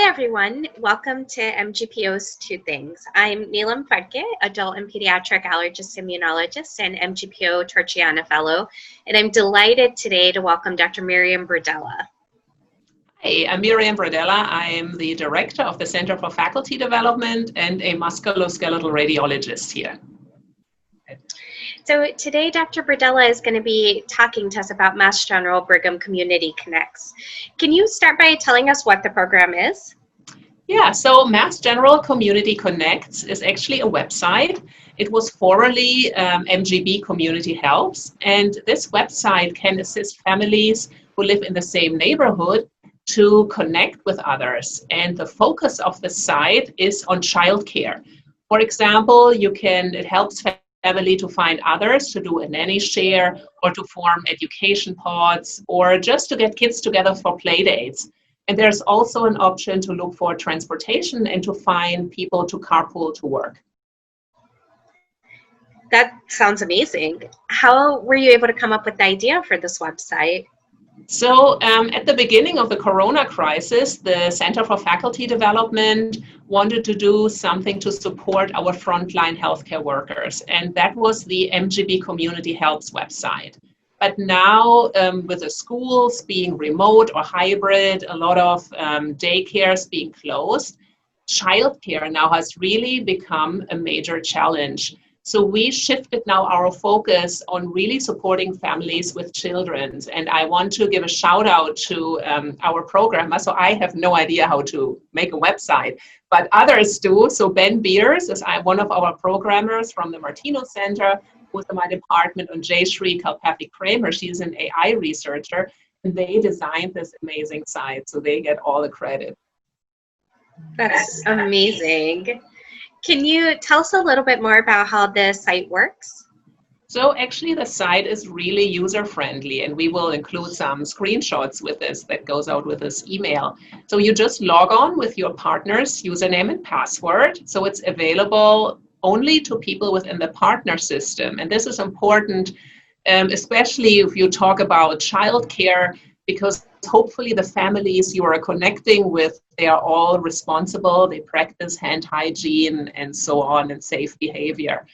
Hi everyone, welcome to MGPO's Two Things. I'm Neelam Fredke, Adult and Pediatric Allergist Immunologist and MGPO Torchiana Fellow, and I'm delighted today to welcome Dr. Miriam Burdella. Hey, I'm Miriam Burdella. I am the Director of the Center for Faculty Development and a musculoskeletal radiologist here. So today, Dr. Burdella is going to be talking to us about Mass General Brigham Community Connects. Can you start by telling us what the program is? Yeah, so Mass General Community Connects is actually a website. It was formerly MGB Community Helps, and this website can assist families who live in the same neighborhood to connect with others. And the focus of the site is on childcare. For example, it helps family to find others to do a nanny share or to form education pods or just to get kids together for play dates. And there's also an option to look for transportation and to find people to carpool to work. That sounds amazing. How were you able to come up with the idea for this website? So at the beginning of the Corona crisis, the Center for Faculty Development wanted to do something to support our frontline healthcare workers, and that was the MGB Community Helps website. But now with the schools being remote or hybrid, a lot of daycares being closed, childcare now has really become a major challenge. So we shifted now our focus on really supporting families with children. And I want to give a shout out to our programmer. So I have no idea how to make a website, but others do. So Ben Beers is one of our programmers from the Martino Center, who's in my department, and Jayshri Kalpathy-Kramer. She's an AI researcher, and they designed this amazing site. So they get all the credit. That's amazing. Can you tell us a little bit more about how the site works? So actually the site is really user-friendly, and we will include some screenshots with this that goes out with this email. So you just log on with your partner's username and password. So it's available only to people within the partner system. And this is important, especially if you talk about childcare, because hopefully the families you are connecting with, they are all responsible, they practice hand hygiene and so on, and safe behavior.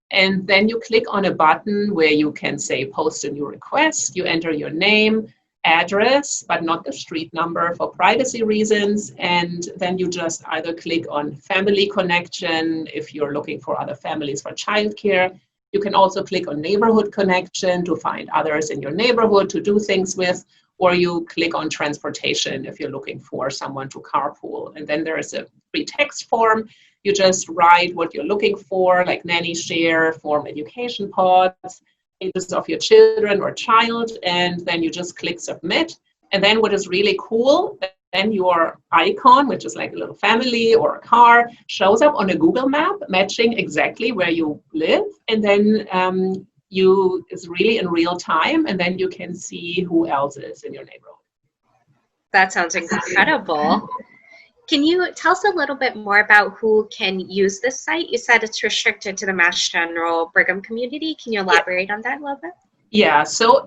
And then you click on a button where you can say post a new request, you enter your name, address, but not the street number for privacy reasons, and then you just either click on family connection if you're looking for other families for childcare. You can also click on neighborhood connection to find others in your neighborhood to do things with, or you click on transportation if you're looking for someone to carpool. And then there is a free text form. You just write what you're looking for, like nanny share, form education pods, ages of your children or child, and then you just click submit. And then what is really cool, then your icon, which is like a little family or a car, shows up on a Google map matching exactly where you live. And then it's really in real time, and then you can see who else is in your neighborhood. That sounds incredible. Can you tell us a little bit more about who can use this site? You said it's restricted to the Mass General Brigham community. Can you elaborate on that a little bit? Yeah, so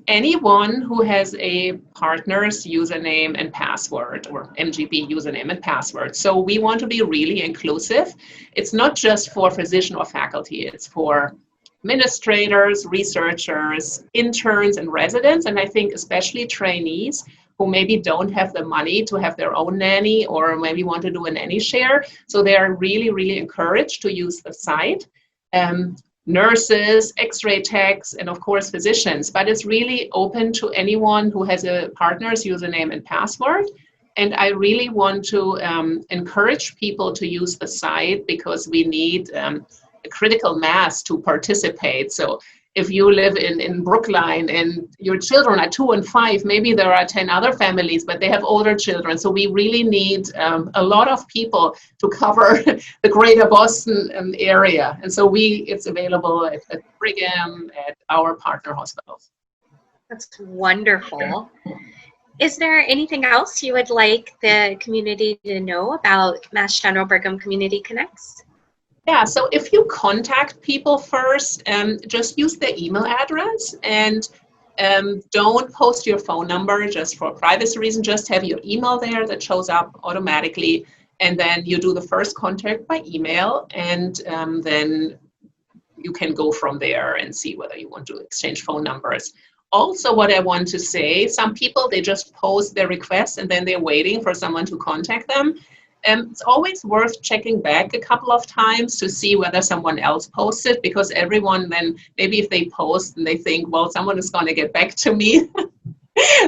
anyone who has a partner's username and password, or MGB username and password. So we want to be really inclusive. It's not just for physician or faculty, it's for administrators, researchers, interns, and residents, and I think especially trainees who maybe don't have the money to have their own nanny or maybe want to do a nanny share. So they are really, really encouraged to use the site. Nurses, x-ray techs, and of course physicians, but it's really open to anyone who has a partner's username and password. And I really want to encourage people to use the site because we need a critical mass to participate. So if you live in Brookline and your children are 2 and 5, maybe there are 10 other families, but they have older children. So we really need a lot of people to cover the greater Boston area. And so it's available at Brigham, at our partner hospitals. That's wonderful. Is there anything else you would like the community to know about Mass General Brigham Community Connects? Yeah, so if you contact people first, just use their email address, and Don't post your phone number just for privacy reason. Just have your email there that shows up automatically. And then you do the first contact by email, and then you can go from there and see whether you want to exchange phone numbers. Also, what I want to say, some people, they just post their requests and then they're waiting for someone to contact them. It's always worth checking back a couple of times to see whether someone else posted, because everyone then, maybe if they post and they think, well, someone is going to get back to me,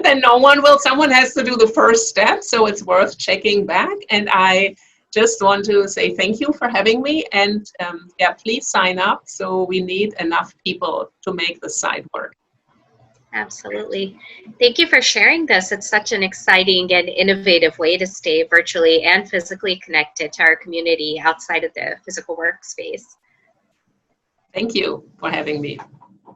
then no one will. Someone has to do the first step, so it's worth checking back. And I just want to say thank you for having me, and yeah, please sign up. So we need enough people to make the site work. Absolutely. Thank you for sharing this. It's such an exciting and innovative way to stay virtually and physically connected to our community outside of the physical workspace. Thank you for having me.